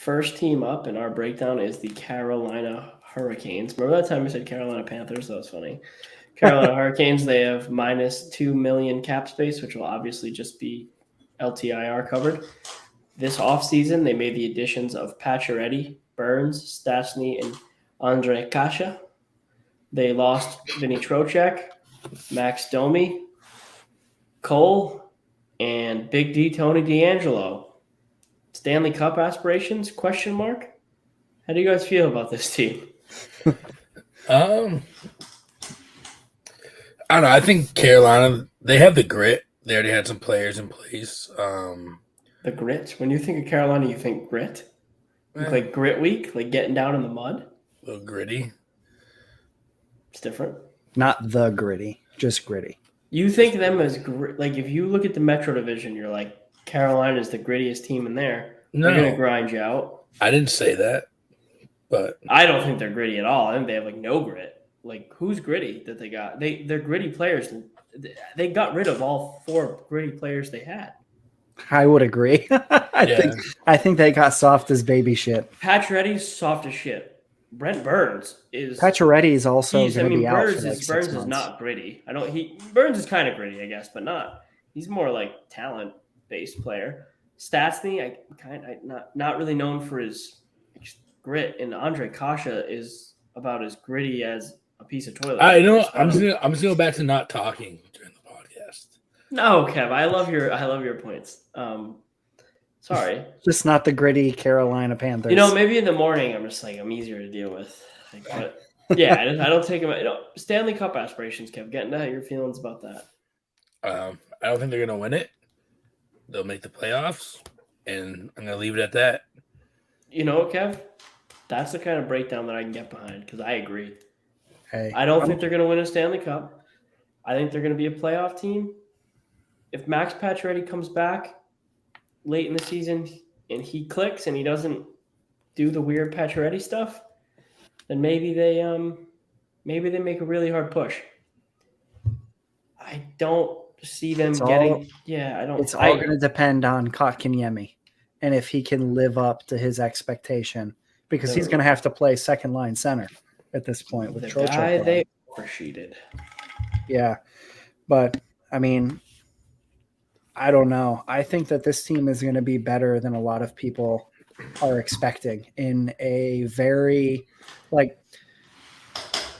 First team up in our breakdown is the Carolina Hurricanes. Remember that time we said Carolina Panthers? That was funny. Carolina Hurricanes, they have minus $2 million cap space, which will obviously just be LTIR covered. This offseason, they made the additions of Pacioretty, Burns, Stastny, and Andre Kasha. They lost Vinny Trocheck, Max Domi, Cole, and Big D Tony D'Angelo. Stanley Cup aspirations? Question mark. How do you guys feel about this team? I don't know. I think Carolina, they have the grit. They already had some players in place. The grit. When you think of Carolina, you think grit? Like grit week? Like getting down in the mud? A little gritty. It's different. Not the gritty, just gritty. You think them as like if you look at the Metro Division, you're like Carolina is the grittiest team in there. No, they're gonna grind you out. I didn't say that, but I don't think they're gritty at all. I think they have like no grit. Like who's gritty that they got? They're gritty players. They got rid of all 4 gritty players they had. I would agree. I think they got soft as baby shit. Pacioretty's soft as shit. Brent Burns is Pacioretty is also going to be out Burns for like is 6 Burns months. is not gritty. Burns is kind of gritty, I guess, but not. He's more like talent based player. Stastny, not really known for his grit, and Andre Kasha is about as gritty as a piece of toilet. I know. I'm just gonna go back to not talking during the podcast. No, Kev, I love your points. Sorry, just not the gritty Carolina Panthers. You know, maybe in the morning I'm just like I'm easier to deal with. Like, but yeah, I don't take them. Stanley Cup aspirations, Kev. Getting to your feelings about that. I don't think they're gonna win it. They'll make the playoffs, and I'm gonna leave it at that. You know, Kev, that's the kind of breakdown that I can get behind because I agree. Hey, I don't think they're going to win a Stanley Cup. I think they're going to be a playoff team. If Max Pacioretty comes back late in the season and he clicks and he doesn't do the weird Pacioretty stuff, then maybe they make a really hard push. I don't see them getting. I don't. It's all going to depend on Kotkaniemi and if he can live up to his expectation because he's going to have to play second line center at this point with the guy they oversheeted. Yeah, but I mean, I don't know. I think that this team is going to be better than a lot of people are expecting in a very in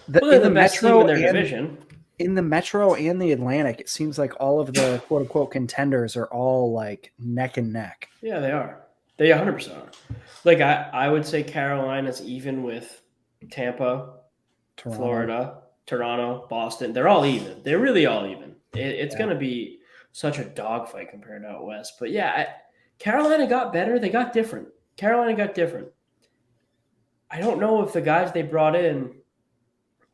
the Metro division. In the Metro and the Atlantic, it seems like all of the quote unquote contenders are all like neck and neck. Yeah, they are. They 100% are. Like I would say Carolina's even with Tampa, Florida, Toronto, Boston. They're all even. They're really all even. It's going to be such a dogfight compared to out west. But yeah, Carolina got better. They got different. Carolina got different. I don't know if the guys they brought in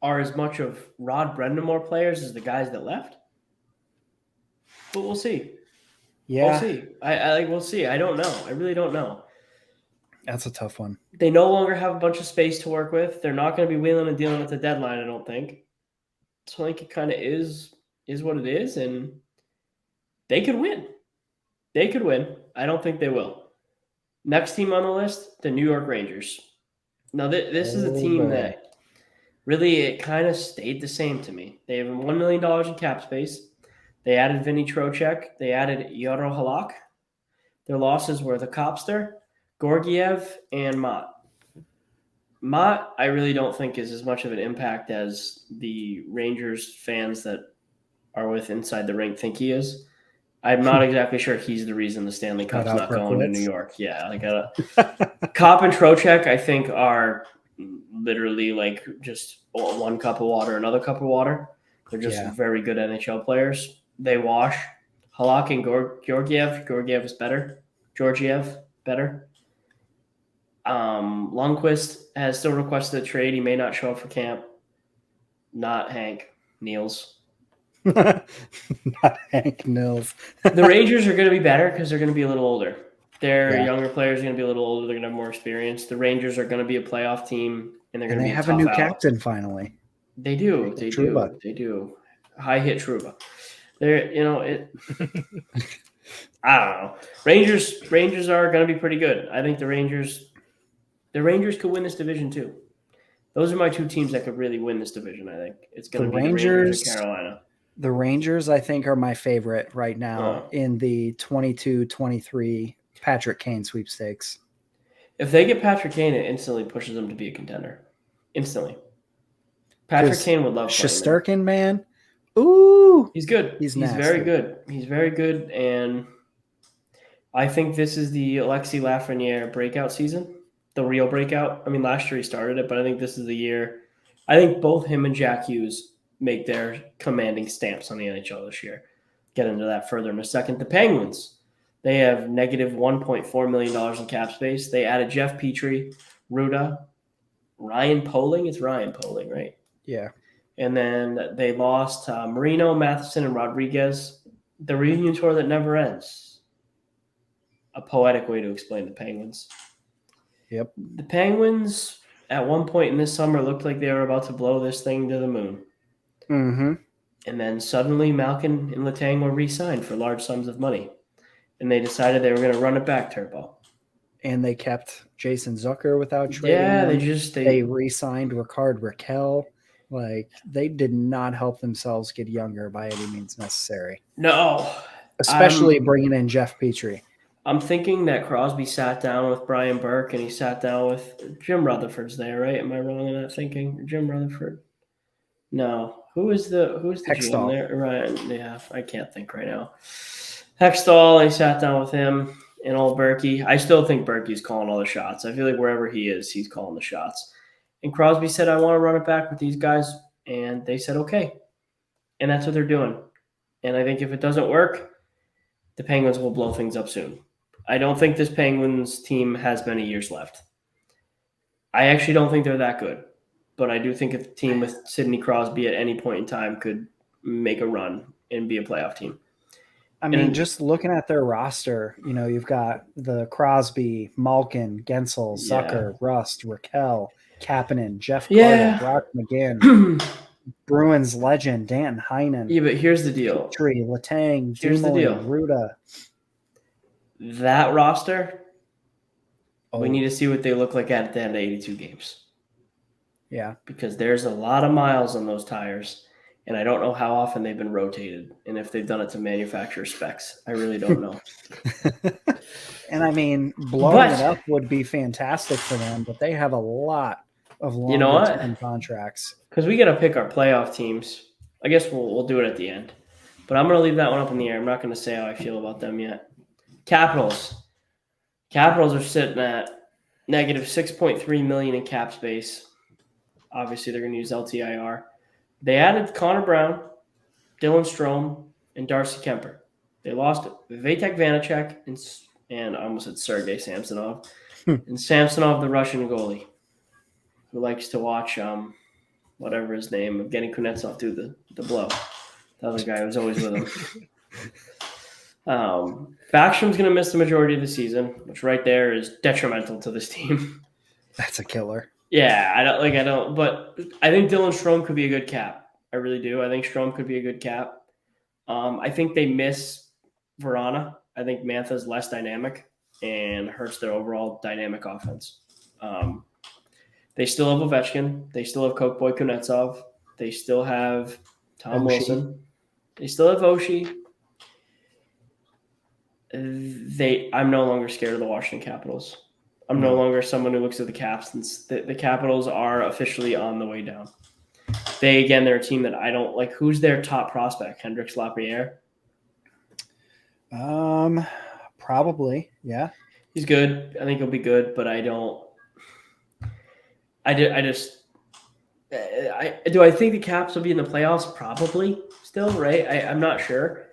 are as much of Rod Brendamore players as the guys that left. But we'll see. Yeah. We'll see. We'll see. I don't know. I really don't know. That's a tough one. They no longer have a bunch of space to work with. They're not going to be wheeling and dealing at the deadline, I don't think. So I think it kind of is what it is, and they could win. They could win. I don't think they will. Next team on the list, the New York Rangers. Now, this is a team that really it kind of stayed the same to me. They have $1 million in cap space. They added Vinny Trocheck. They added Yaro Halak. Their losses were the Kopster, Gorgiev, and Mott. Mott, I really don't think is as much of an impact as the Rangers fans that are with Inside the Rink think he is. I'm not exactly sure he's the reason the Stanley Cup's not going to New York. Yeah, Kopp and Trocheck, I think, are literally like just one cup of water, another cup of water. They're just very good NHL players. They wash. Halak and Georgiev is better. Georgiev, better. Lundqvist has still requested a trade. He may not show up for camp. Not Hank Niels. Not Hank Nils. The Rangers are going to be better because they're going to be a little older. Their younger players are going to be a little older. They're going to have more experience. The Rangers are going to be a playoff team, and they're going to be have a new captain finally. They do. They do. High hit Trouba. They're I don't know. Rangers are going to be pretty good. I think the Rangers The Rangers could win this division too. Those are my two teams that could really win this division, I think. It's going to be the Rangers or Carolina. The Rangers, I think, are my favorite right now in the 22-23 Patrick Kane sweepstakes. If they get Patrick Kane, it instantly pushes them to be a contender. Instantly. Patrick Kane would love playing Shesterkin, man. Ooh. He's good. He's very good. He's very good, and I think this is the Alexis Lafreniere breakout season, the real breakout. I mean, last year he started it, but I think this is the year. I think both him and Jack Hughes make their commanding stamps on the NHL this year. Get into that further in a second. The Penguins, they have negative $1.4 million in cap space. They added Jeff Petrie, Ruda, Ryan Poling. It's Ryan Poling, right? Yeah. And then they lost Marino, Matheson, and Rodriguez. The reunion tour that never ends. A poetic way to explain the Penguins. Yep. The Penguins, at one point in this summer, looked like they were about to blow this thing to the moon. Mm-hmm. And then suddenly Malkin and Letang were re-signed for large sums of money. And they decided they were going to run it back, Turbo. And they kept Jason Zucker without trading him. They re-signed Rickard Rakell. Like, they did not help themselves get younger by any means necessary. No. Especially bringing in Jeff Petrie. I'm thinking that Crosby sat down with Brian Burke and he sat down with Jim Rutherford's there, right? Am I wrong in that thinking? Jim Rutherford? No. Who's the GM there? Right. Yeah, I can't think right now. Hextall, he sat down with him and old Berkey. I still think Berkey's calling all the shots. I feel like wherever he is, he's calling the shots. And Crosby said, I want to run it back with these guys. And they said, okay. And that's what they're doing. And I think if it doesn't work, the Penguins will blow things up soon. I don't think this Penguins team has many years left. I actually don't think they're that good. But I do think a team with Sidney Crosby at any point in time could make a run and be a playoff team. I mean, just looking at their roster, you know, you've got the Crosby, Malkin, Gensel, Zucker, Rust, Rakell, Kapanen, Jeff Carter, Brock McGinn, Bruins legend, Dan Heinen. Yeah, but here's the deal. Petrie, Letang, Dumoulin, Ruda. That roster, we need to see what they look like at the end of 82 games. Yeah. Because there's a lot of miles on those tires, and I don't know how often they've been rotated and if they've done it to manufacturer specs. I really don't know. And, I mean, blowing it up would be fantastic for them, but they have a lot of long-term contracts. Because we got to pick our playoff teams. I guess we'll do it at the end. But I'm going to leave that one up in the air. I'm not going to say how I feel about them yet. Capitals. Capitals are sitting at negative $6.3 million in cap space. Obviously, they're going to use LTIR. They added Connor Brown, Dylan Strome, and Darcy Kemper. They lost Vitek Vanacek and I almost said Sergei Samsonov. And Samsonov, the Russian goalie, who likes to watch whatever his name, of getting Kuznetsov do the blow. The other guy was always with him. Backstrom's going to miss the majority of the season, which right there is detrimental to this team. That's a killer. Yeah, but I think Dylan Strome could be a good cap. I really do. I think Strome could be a good cap. I think they miss Verana. I think Mantha's less dynamic and hurts their overall dynamic offense. They still have Ovechkin. They still have Kokboy Kuznetsov. They still have Tom Wilson. They still have Oshie. I'm no longer scared of the Washington Capitals. I'm no longer someone who looks at the Caps. The Capitals are officially on the way down. They're a team that I don't like. Who's their top prospect? Hendrix Lapierre? Probably, yeah. He's good. I think he'll be good, but I don't. Do I think the Caps will be in the playoffs? Probably still, right? I'm not sure.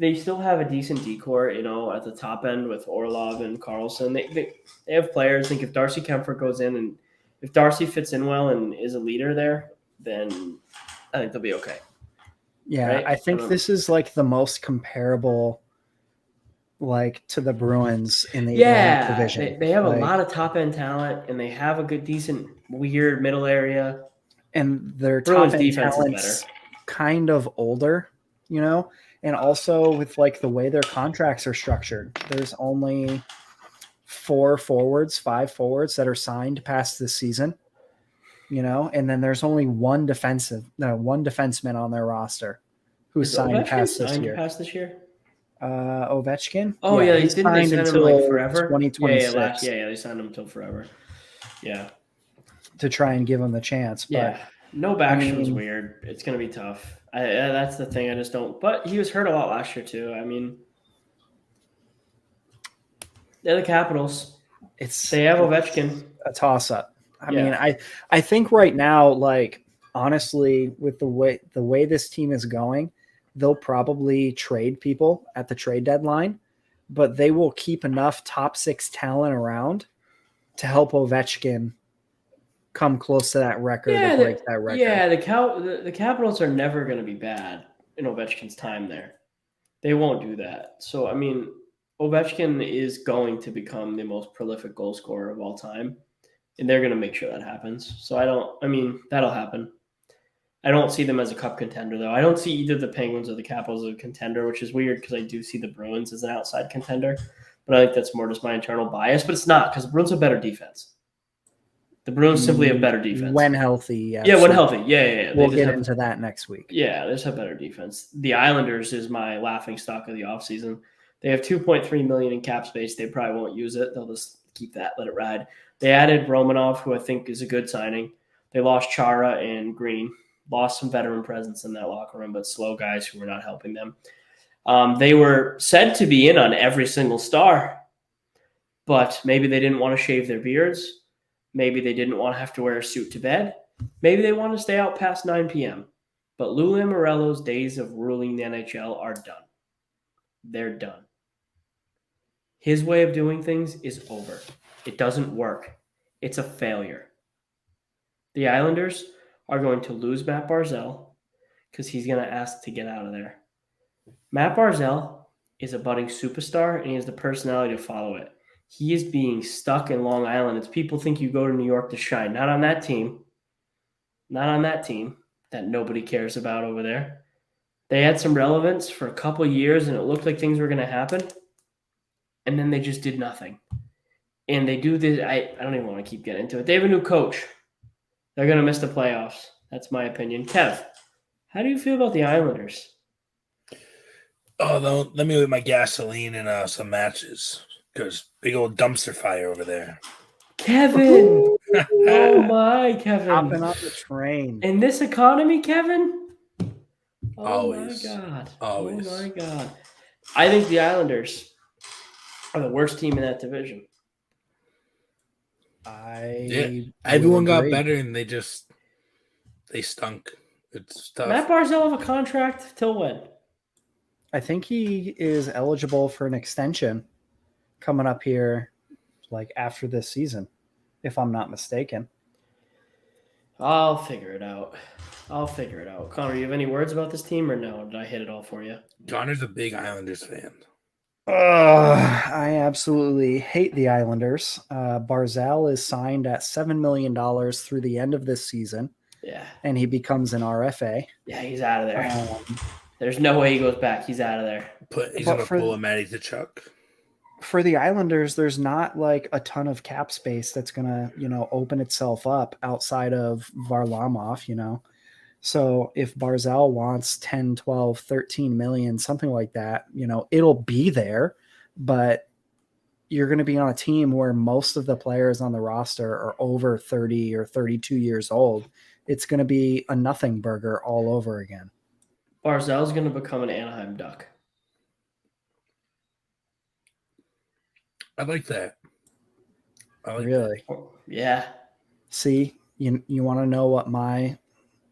They still have a decent decor, at the top end with Orlov and Carlson. They have players. I think if Darcy Kemper goes in and if Darcy fits in well and is a leader there, then I think they'll be okay. Yeah, right? I think this is like the most comparable to the Bruins in the Atlantic Division. They have a lot of top end talent and they have a good, decent, weird middle area. And their Bruins top end defense talent's is better. Kind of older, and also with the way their contracts are structured, there's only 5 forwards that are signed past this season, and then there's only one defenseman on their roster who's Is signed Ovechkin past this signed year. past this year? Ovechkin? Oh yeah, he's didn't they signed sign him until like forever? 2026 Yeah, they signed him until forever. Yeah, to try and give him the chance. But yeah. No Backstrom's weird. It's gonna be tough. That's the thing. I just don't. But he was hurt a lot last year too. I mean, they're the Capitals. They have Ovechkin. A toss-up. I mean, I think right now, like, honestly, with the way this team is going, they'll probably trade people at the trade deadline, but they will keep enough top 6 talent around to help Ovechkin come close to that record or break that record. Yeah, the Capitals are never going to be bad in Ovechkin's time there. They won't do that. So, I mean, Ovechkin is going to become the most prolific goal scorer of all time, and they're going to make sure that happens. So, that'll happen. I don't see them as a cup contender, though. I don't see either the Penguins or the Capitals as a contender, which is weird because I do see the Bruins as an outside contender. But I think that's more just my internal bias. But it's not, because the Bruins have better defense. The Bruins simply have better defense. When healthy, yeah. Yeah, when healthy. Yeah. We'll get into that next week. Yeah, they just have better defense. The Islanders is my laughing stock of the offseason. They have $2.3 million in cap space. They probably won't use it. They'll just keep that, let it ride. They added Romanov, who I think is a good signing. They lost Chara and Green. Lost some veteran presence in that locker room, but slow guys who were not helping them. They were said to be in on every single star, but maybe they didn't want to shave their beards. Maybe they didn't want to have to wear a suit to bed. Maybe they want to stay out past 9 p.m. But Lou Lamoriello's days of ruling the NHL are done. They're done. His way of doing things is over. It doesn't work. It's a failure. The Islanders are going to lose Matt Barzal because he's going to ask to get out of there. Matt Barzal is a budding superstar, and he has the personality to follow it. He is being stuck in Long Island. It's people think you go to New York to shine. Not on that team. Not on that team that nobody cares about over there. They had some relevance for a couple of years, and it looked like things were going to happen. And then they just did nothing. And they do this. I don't even want to keep getting into it. They have a new coach. They're going to miss the playoffs. That's my opinion. Kev, how do you feel about the Islanders? Oh, let me with my gasoline and some matches, because big old dumpster fire over there. Kevin! Oh my, Kevin. Hopping on the train. In this economy, Kevin? Oh Always. my God. Always. Oh my God. I think the Islanders are the worst team in that division. Everyone got better and they stunk. It's tough. Matt Barzal have a contract till when? I think he is eligible for an extension coming up here, like after this season, if I'm not mistaken. I'll figure it out. Connor, you have any words about this team or no? Did I hit it all for you? Connor's a big Islanders fan. I absolutely hate the Islanders. Barzal is signed at $7 million through the end of this season. Yeah. And he becomes an RFA. Yeah, he's out of there. There's no way he goes back. He's out of there. He's going to pull a Matty Tkachuk. For the Islanders, there's not like a ton of cap space that's going to, open itself up outside of Varlamov, So if Barzal wants 10, 12, 13 million, something like that, it'll be there, but you're going to be on a team where most of the players on the roster are over 30 or 32 years old. It's going to be a nothing burger all over again. Barzal's going to become an Anaheim Duck. I like that. Really? Yeah. See, you want to know what my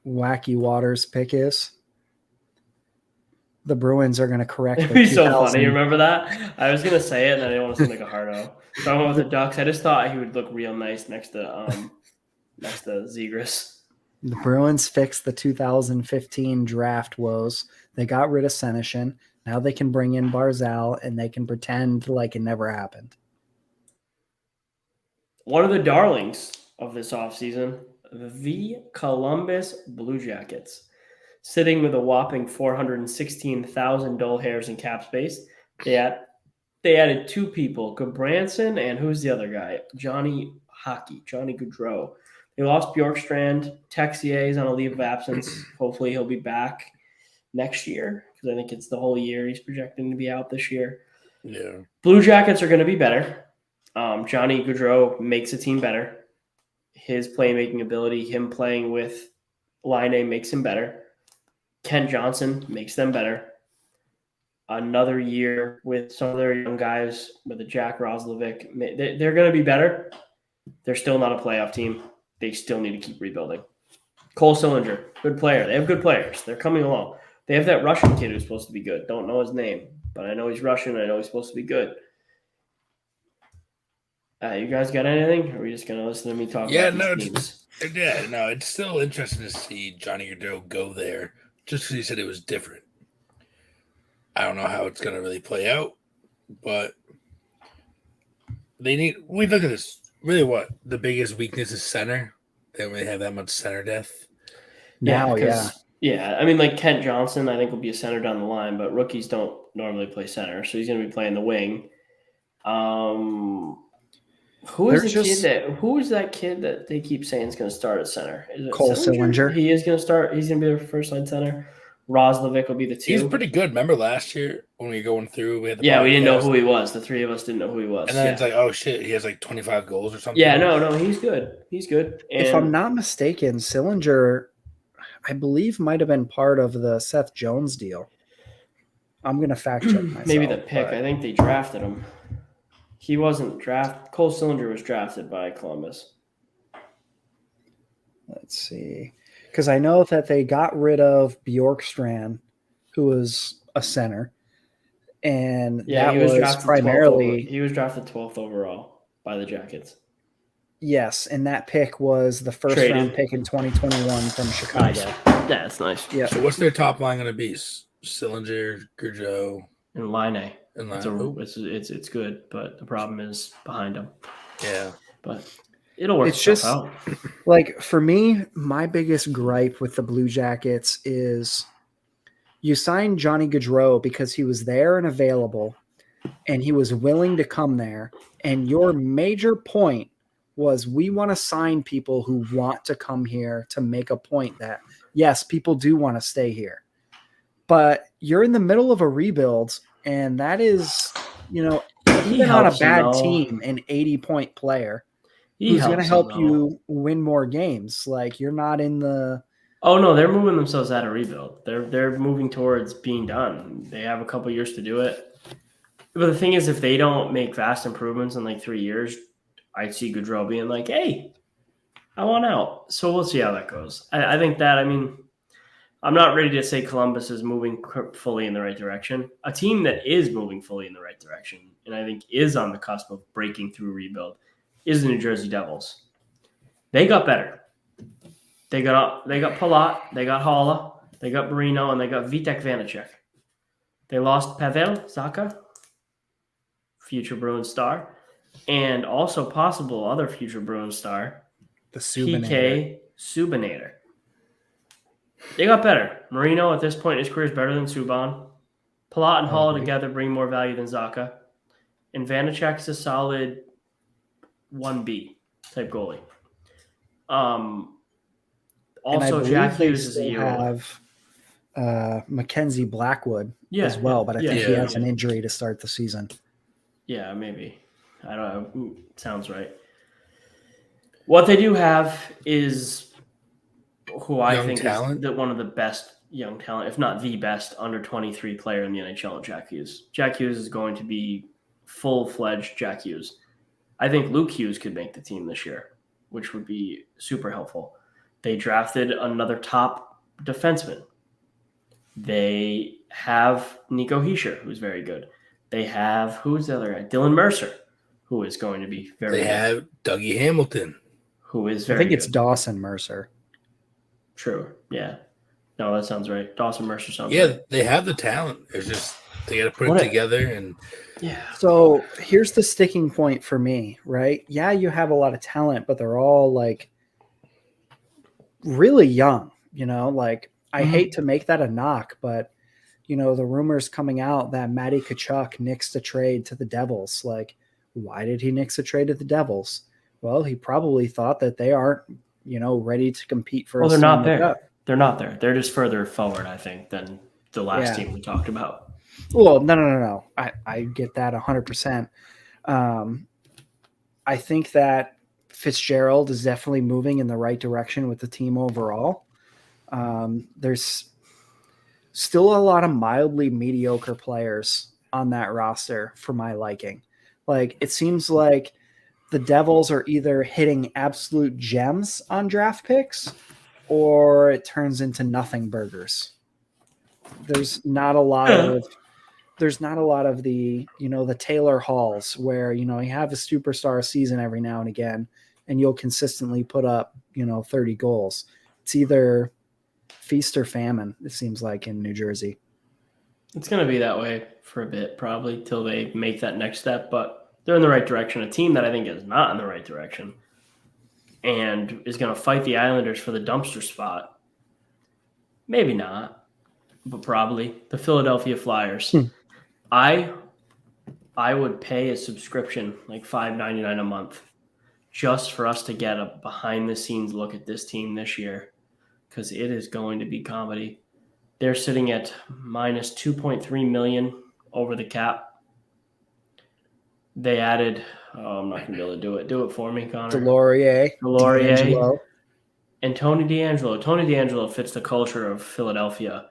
wacky waters pick is? The Bruins are going to correct. It'd be so funny. You remember that? I was going to say it, and I didn't want to seem like a hardo. So I went with the Ducks. I just thought he would look real nice next to Zegras. The Bruins fixed the 2015 draft woes. They got rid of Senyshyn. Now they can bring in Barzal, and they can pretend like it never happened. One of the darlings of this offseason, the Columbus Blue Jackets, sitting with a whopping 416,000 dull hairs in cap space. They they added 2 people, Goodbranson and who's the other guy? Johnny Gaudreau. They lost Bjorkstrand. Texier is on a leave of absence. Hopefully he'll be back next year because I think it's the whole year he's projecting to be out this year. Yeah. Blue Jackets are going to be better. Johnny Gaudreau makes a team better. His playmaking ability, him playing with Line makes him better. Kent Johnson makes them better. Another year with some of their young guys, with a Jack Roslovic, they're going to be better. They're still not a playoff team. They still need to keep rebuilding. Cole Sillinger, good player. They have good players. They're coming along. They have that Russian kid who's supposed to be good. Don't know his name, but I know he's Russian. I know he's supposed to be good. You guys got anything? Or are we just going to listen to me talk about these teams? It's still interesting to see Johnny Gaudreau go there just because he said it was different. I don't know how it's going to really play out, but we look at this. Really, what the biggest weakness is center. They don't really have that much center depth. Yeah. I mean, like Kent Johnson, I think will be a center down the line, but rookies don't normally play center, so he's going to be playing the wing. Who is that kid that they keep saying is going to start at center? Is it Cole Sillinger? He is going to start. He's going to be their first line center. Roslovic will be the 2. He's pretty good. Remember last year when we were going through? We didn't know who he was. The 3 of us didn't know who he was. And then it's like, oh shit, he has like 25 goals or something. Yeah, no, he's good. He's good. And if I'm not mistaken, Sillinger, I believe, might have been part of the Seth Jones deal. I'm going to fact check myself. Maybe the pick. I think they drafted him. He wasn't drafted. Cole Sillinger was drafted by Columbus. Let's see. Because I know that they got rid of Bjorkstrand, who was a center. And that he was primarily... He was drafted 12th overall by the Jackets. Yes, and that pick was the first-round pick in 2021 from Chicago. Nice. Yeah, that's nice. Yeah. So what's their top line going to be? Sillinger, Gaudreau, and Line. It's good, but the problem is behind them. Yeah. But it'll work out. Like, for me, my biggest gripe with the Blue Jackets is you signed Johnny Gaudreau because he was there and available, and he was willing to come there. And your major point was we want to sign people who want to come here to make a point that, yes, people do want to stay here. But you're in the middle of a rebuild, and that is, even on a bad team, an 80-point player who's going to help you win more games. Like, you're not in the... Oh, no, they're moving themselves out of rebuild. They're moving towards being done. They have a couple years to do it. But the thing is, if they don't make vast improvements in like 3 years, I see Gaudreau being like, hey, I want out. So we'll see how that goes. I think that, I'm not ready to say Columbus is moving fully in the right direction. A team that is moving fully in the right direction, and I think is on the cusp of breaking through rebuild, is the New Jersey Devils. They got better. They got Palat, they got Haula, they got Marino, and they got Vitek Vanacek. They lost Pavel Zacha, future Bruins star, and also possible other future Bruins star, the PK Subanator. They got better. Marino, at this point in his career, is better than Subban. Palat and Hall together bring more value than Zacha. And Vanacek's a solid 1B type goalie. Also, Jack Hughes is a year have Mackenzie Blackwood as well, but I think he has an injury to start the season. Yeah, maybe. I don't know. Sounds right. What they do have is who I think is one of the best young talent, if not the best, under 23 player in the NHL, Jack Hughes. Jack Hughes is going to be full-fledged Jack Hughes. I think Luke Hughes could make the team this year, which would be super helpful. They drafted another top defenseman. They have Nico Hischier, who's very good. They have, who's the other guy? Dylan Mercer, who is going to be very good. They have Dougie Hamilton, who is very good. I think it's Dawson Mercer. True. Yeah. No, that sounds right. Dawson Mercer sounds right. Yeah, they have the talent. It's just they got to put it together. And so here's the sticking point for me, right? Yeah, you have a lot of talent, but they're all like really young. I hate to make that a knock, but the rumors coming out that Matty Tkachuk nixed a trade to the Devils. Like, why did he nix a trade to the Devils? Well, he probably thought that they aren't, ready to compete for. Well, a they're not Stanley there. Cup. They're not there. They're just further forward, I think, than the last Yeah. team we talked about. Well, no. I get that 100%. I think that Fitzgerald is definitely moving in the right direction with the team overall. There's still a lot of mildly mediocre players on that roster for my liking. Like, it seems like the Devils are either hitting absolute gems on draft picks or it turns into nothing burgers. There's not a lot of the, the Taylor Halls where, you have a superstar season every now and again and you'll consistently put up, 30 goals. It's either feast or famine, it seems like, in New Jersey. It's going to be that way for a bit, probably, till they make that next step, but they're in the right direction. A team that I think is not in the right direction and is going to fight the Islanders for the dumpster spot. Maybe not, but probably the Philadelphia Flyers. I would pay a subscription, like $5.99 a month, just for us to get a behind-the-scenes look at this team this year, because it is going to be comedy. They're sitting at minus $2.3 million over the cap. They added, I'm not going to be able to do it. Do it for me, Connor. Delorier. DeLaurier. And Tony DeAngelo. Tony DeAngelo fits the culture of Philadelphia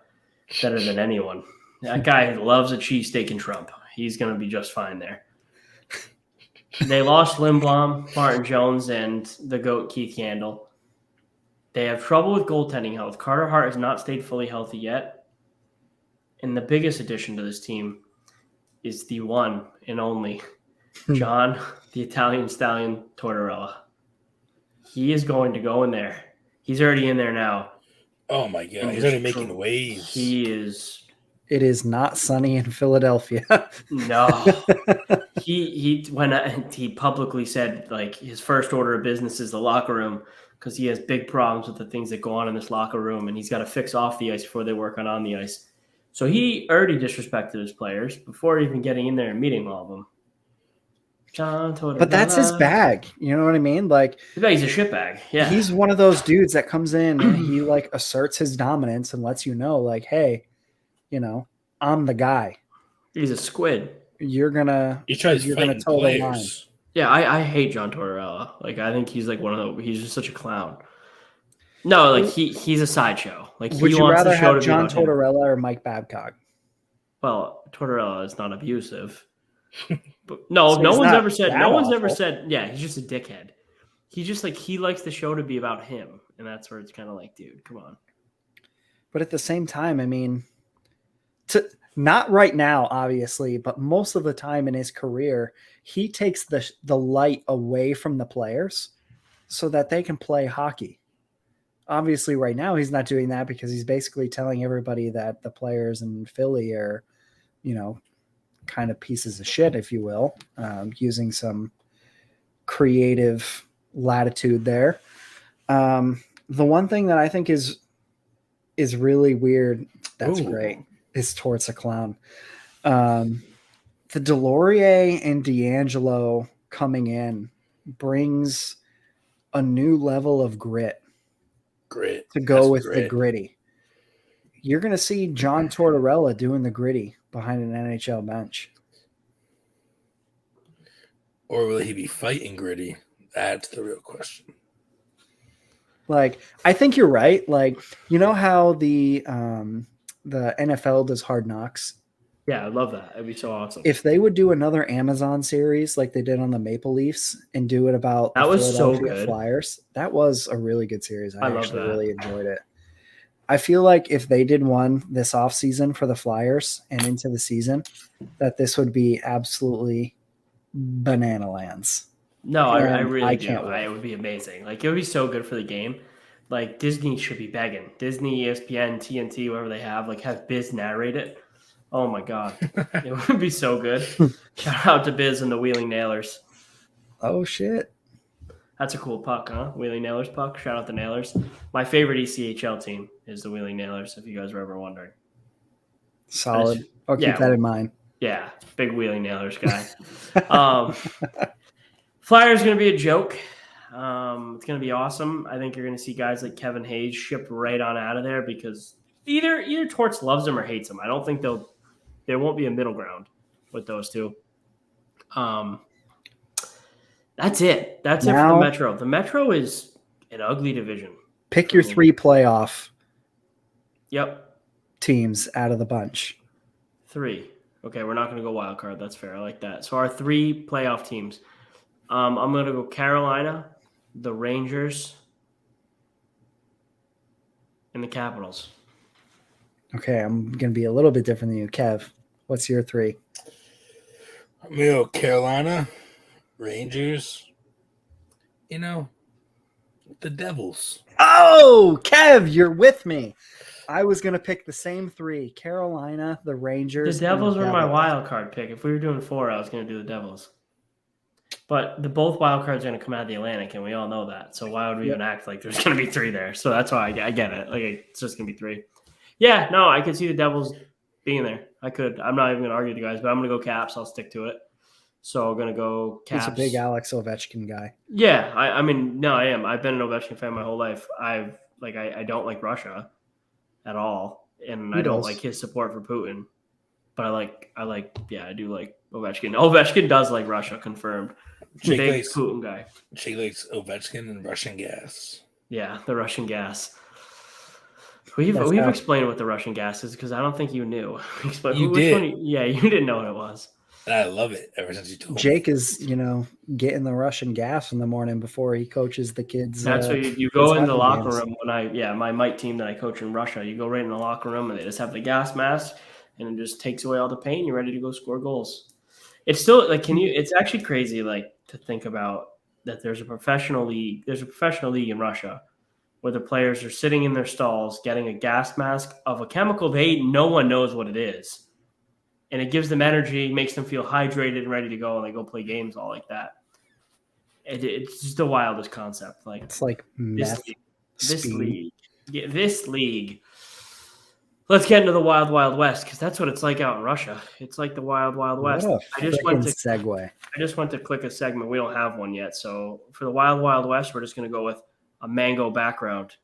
better than anyone. That guy loves a cheesesteak and Trump. He's going to be just fine there. They lost Lindblom, Martin Jones, and the GOAT Keith Yandel. They have trouble with goaltending health. Carter Hart has not stayed fully healthy yet. And the biggest addition to this team is the one and only John, the Italian Stallion Tortorella. He is going to go in there. He's already in there now. Oh, my God. He's already making waves. He is. It is not sunny in Philadelphia. No. He publicly said, like, his first order of business is the locker room, because he has big problems with the things that go on in this locker room, and he's got to fix off the ice before they work on the ice. So he already disrespected his players before even getting in there and meeting all of them. But that's his bag. You know what I mean? Like, he's a shitbag. Yeah. He's one of those dudes that comes in and he like asserts his dominance and lets you know, like, hey, I'm the guy. He's a squid. You're gonna toe the line. Yeah, I hate John Tortorella. Like, I think he's like he's just such a clown. No, like he's a sideshow. Like, would you rather have John Tortorella or Mike Babcock? Well, Tortorella is not abusive. But no one's ever said, yeah, he's just a dickhead. He likes the show to be about him, and that's where it's kind of like, dude, come on. But at the same time, I mean, not right now, obviously, but most of the time in his career, he takes the light away from the players so that they can play hockey. Obviously, right now, he's not doing that because he's basically telling everybody that the players in Philly are, kind of pieces of shit, if you will, using some creative latitude there. The one thing that I think is really weird, that's great, is Torts a clown. The Delorier and DeAngelo coming in brings a new level of grit to go with the gritty. You're going to see John Tortorella doing the gritty behind an NHL bench. Or will he be fighting gritty? That's the real question. Like, I think you're right. Like, you know how the NFL does Hard Knocks? Yeah, I love that. It'd be so awesome. If they would do another Amazon series like they did on the Maple Leafs and do it about the Philadelphia Flyers, that was a really good series. I actually really enjoyed it. I feel like if they did one this offseason for the Flyers and into the season, that this would be absolutely banana lands. No, I really do. It would be amazing. Like, it would be so good for the game. Like, Disney should be begging. Disney, ESPN, TNT, whatever they have Biz narrate it. Oh, my God. It would be so good. Shout out to Biz and the Wheeling Nailers. Oh, shit. That's a cool puck, huh? Wheeling Nailers puck. Shout out the Nailers. My favorite ECHL team is the Wheeling Nailers, if you guys were ever wondering. Solid. I'll keep that in mind. Yeah, big wheeling nailers guy. Flyers going to be a joke. It's going to be awesome. I think you're going to see guys like Kevin Hayes shipped right on out of there because either Torts loves him or hates him. I don't think there won't be a middle ground with those two. That's it. That's it for the Metro. The Metro is an ugly division. Pick your 3 playoff teams out of the bunch. 3. Okay, we're not going to go wild card. That's fair. I like that. So our 3 playoff teams. I'm going to go Carolina, the Rangers, and the Capitals. Okay, I'm going to be a little bit different than you. Kev, what's your 3? I'm going to go Carolina, Rangers, the Devils. Oh, Kev, you're with me. I was going to pick the same 3, Carolina, the Rangers. The Devils were my wild card pick. If we were doing 4, I was going to do the Devils. But both wild cards are going to come out of the Atlantic, and we all know that. So why would we even act like there's going to be 3 there? So that's why I get it. Like, it's just going to be 3. Yeah, no, I could see the Devils being there. I could. I'm not even going to argue with you guys, but I'm going to go Caps. I'll stick to it. So I'm going to go Caps. He's a big Alex Ovechkin guy. Yeah, I mean, no, I am. I've been an Ovechkin fan my whole life. I don't like Russia at all, and I don't like his support for Putin. But I do like Ovechkin. Ovechkin does like Russia, confirmed. Big Putin guy. Jake likes Ovechkin and Russian gas. Yeah, the Russian gas. We've explained what the Russian gas is because I don't think you knew. You did. You didn't know what it was. And I love it ever since you told me. Jake is, getting the Russian gas in the morning before he coaches the kids. That's what you go in the locker room when my Mike team that I coach in Russia, you go right in the locker room and they just have the gas mask and it just takes away all the pain. You're ready to go score goals. It's still it's actually crazy to think about that there's a professional league in Russia where the players are sitting in their stalls getting a gas mask of a chemical no one knows what it is. And it gives them energy, makes them feel hydrated and ready to go, and they go play games all like that. It's just the wildest concept. It's like meth. This league. Let's get into the wild, wild west because that's what it's like out in Russia. It's like the wild, wild west. I just went to click a segment. We don't have one yet. So for the wild, wild west, we're just going to go with a mango background.